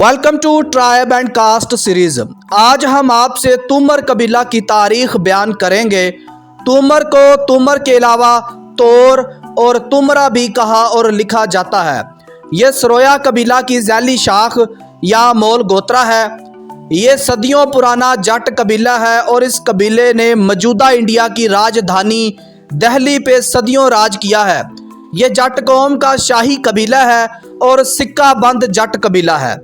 Welcome to tribe and caste series. आज हम आपसे तुमर कबीला की तारीख बयान करेंगे। तुमर को तुमर के अलावा तोर और तुमरा भी कहा और लिखा जाता है। यह सरोया कबीला की झैली शाख या मोल गोत्रा है। ये सदियों पुराना जट कबीला है और इस कबीले ने मौजूदा इंडिया की राजधानी दिल्ली पे सदियों राज किया है। ये जट कौम का शाही कबीला है और सिक्का बंद जट कबीला है।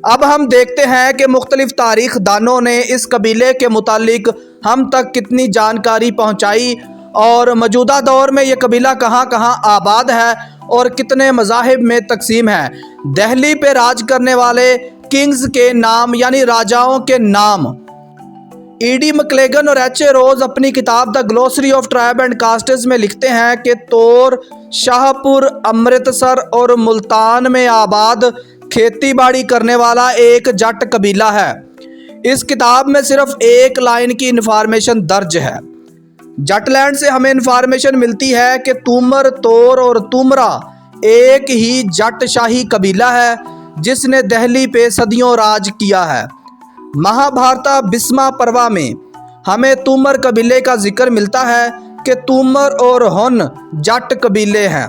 अब हम देखते हैं कि मुख्तलिफ तारीख दानों ने इस कबीले के मुतालिक हम तक कितनी जानकारी पहुंचाई और मौजूदा दौर में ये कबीला कहाँ कहाँ आबाद है और कितने मज़ाहिब में तकसीम है। दिल्ली पे राज करने वाले किंग्स के नाम यानी राजाओं के नाम ईडी मैक्लेगन और एच ए रोज अपनी किताब the glossary of tribe and castes में लिखते हैं कि तोर, शाहपुर, अमृतसर और मुल्तान में आबाद खेती बाड़ी करने वाला एक जट कबीला है। इस किताब में सिर्फ एक लाइन की इन्फॉर्मेशन दर्ज है। जटलैंड से हमें इन्फॉर्मेशन मिलती है कि तुमर, तोर और तुमरा एक ही जट शाही कबीला है जिसने दिल्ली पे सदियों राज किया है। महाभारत बिस्मा पर्वा में हमें तुमर कबीले का जिक्र मिलता है कि तुमर और हुन जट कबीले हैं।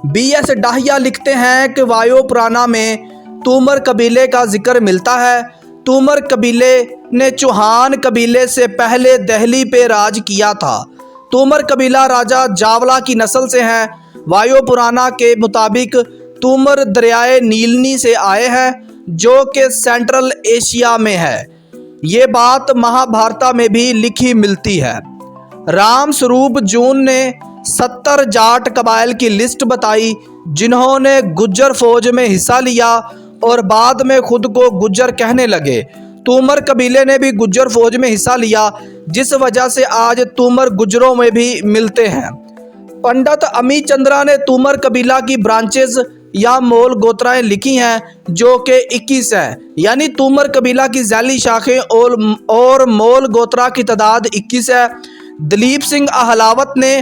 बी.एस. डाहिया लिखते हैं कि वायु पुराना में तुमर कबीले का जिक्र मिलता है। तुमर कबीले ने चौहान कबीले से पहले दिल्ली पे राज किया था। तुमर कबीला राजा जावला की नस्ल से है। वायु पुराना के मुताबिक तुमर दरियाए नीलनी से आए हैं जो कि सेंट्रल एशिया में है। ये बात महाभारत में भी लिखी मिलती है। राम स्वरूप जून ने 70 जाट कबाइल की लिस्ट बताई जिन्होंने गुज्जर फौज में हिस्सा लिया और बाद में खुद को गुज्जर कहने लगे। तुमर कबीले ने भी गुज्जर फौज में हिस्सा लिया जिस वजह से आज तुमर गुज्जरों में भी मिलते हैं। पंडित अमी चंद्रा ने तुमर कबीला की ब्रांचेस या मोल गोत्राएं लिखी हैं जो कि 21 हैं, यानी तुमर कबीला की झैली शाखें और मोल गोत्रा की तादाद 21 है। दलीप सिंह अहलावत ने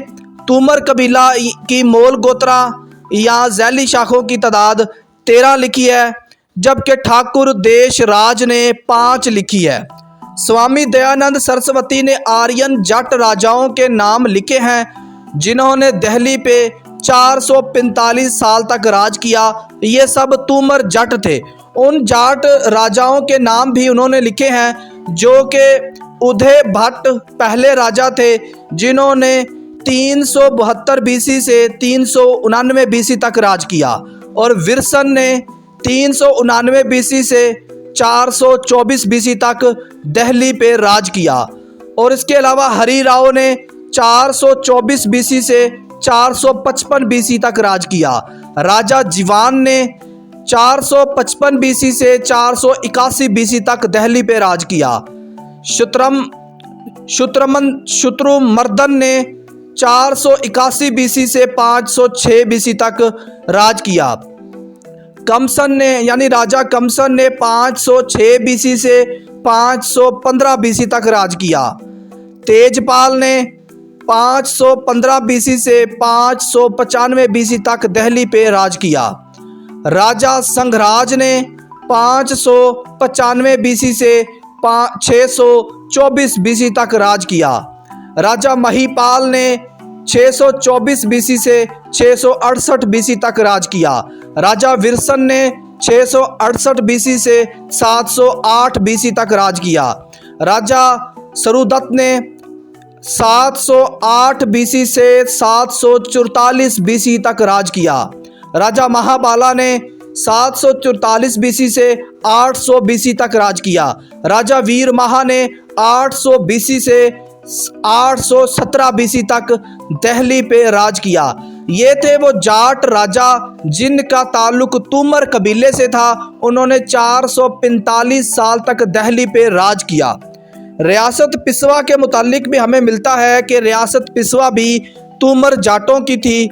तुमर कबीला की मोल गोत्रा या झैली शाखों की तादाद 13 लिखी है, जबकि ठाकुर देश राज ने 5 लिखी है। स्वामी दयानंद सरस्वती ने आर्यन जट राजाओं के नाम लिखे हैं जिन्होंने दिल्ली पे 445 साल तक राज किया। ये सब तुमर जट थे। उन जाट राजाओं के नाम भी उन्होंने लिखे हैं जो कि उदय भट्ट पहले राजा थे जिन्होंने 372 बीसी से 399 बीसी तक राज किया, और विरसन ने 399 बीसी से 424 बीसी तक दिल्ली पे राज किया। और इसके अलावा हरि राव ने 424 बीसी से 455 बीसी तक राज किया। राजा जीवान ने 455 बीसी से 481 बीसी तक दिल्ली पे राज किया। शुत्रमर्दन ने 481 बीसी से 506 बीसी तक राज किया। कमसन ने यानी राजा कमसन ने 506 बीसी से 515 बीसी तक राज किया। तेजपाल ने 515 बीसी से 595 बीसी तक दिल्ली पे राज किया। राजा संघराज ने 595 बीसी से 624 बीसी तक राज किया। राजा महिपाल ने 624 बीसी से 668 बीसी तक राज किया। राजा विरसन ने 668 बीसी से 708 बीसी तक राज किया। राजा सरुदत्त ने 708 बीसी से 744 बीसी तक राज किया। राजा महाबाला ने 744 बीसी से 800 बीसी तक राज किया। राजा वीर महा ने 800 बीसी से 817 बीसी तक दिल्ली पे राज किया। ये थे वो जाट राजा जिनका ताल्लुक तुमर कबीले से था। उन्होंने 445 साल तक दिल्ली पे राज किया। रियासत पिसवा के मुतालिक भी हमें मिलता है कि रियासत पिसवा भी तुमर जाटों की थी।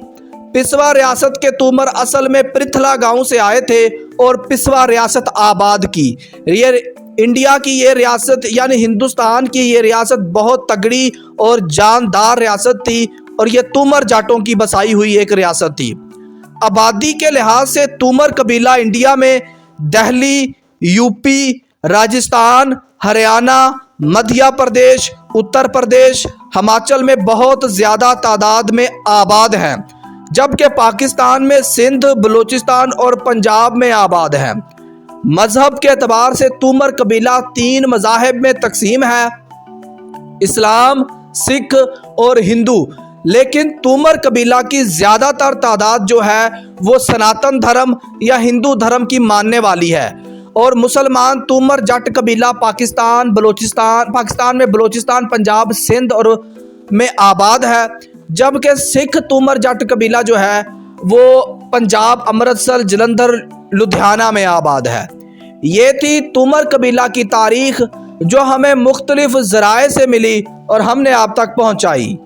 पिसवा रियासत के तुमर असल में पृथला गांव से आए थे और पिसवा रियासत आबाद की। ये इंडिया की ये रियासत यानी हिंदुस्तान की ये रियासत बहुत तगड़ी और जानदार रियासत थी और ये तुमर जाटों की बसाई हुई एक रियासत थी। आबादी के लिहाज से तुमर कबीला इंडिया में दिल्ली, यूपी, राजस्थान, हरियाणा, मध्य प्रदेश, उत्तर प्रदेश, हिमाचल में बहुत ज़्यादा तादाद में आबाद हैं, जबकि पाकिस्तान में सिंध, बलूचिस्तान और पंजाब में आबाद हैं। मजहब के एतबार से तूमर कबीला 3 मज़ाहिब में तकसीम है, इस्लाम, सिख और हिंदू। लेकिन तूमर कबीला की ज़्यादातर तादाद जो है वो सनातन धर्म या हिंदू धर्म की मानने वाली है, और मुसलमान तूमर जट कबीला पाकिस्तान में बलूचिस्तान, पंजाब, सिंध और में आबाद है, जबकि सिख तूमर जट कबीला जो है वो पंजाब, अमृतसर, जलंधर, लुधियाना में आबाद है। ये थी तूमर कबीला की तारीख जो हमें मुख्तलिफ ज़राए से मिली और हमने आप तक पहुँचाई।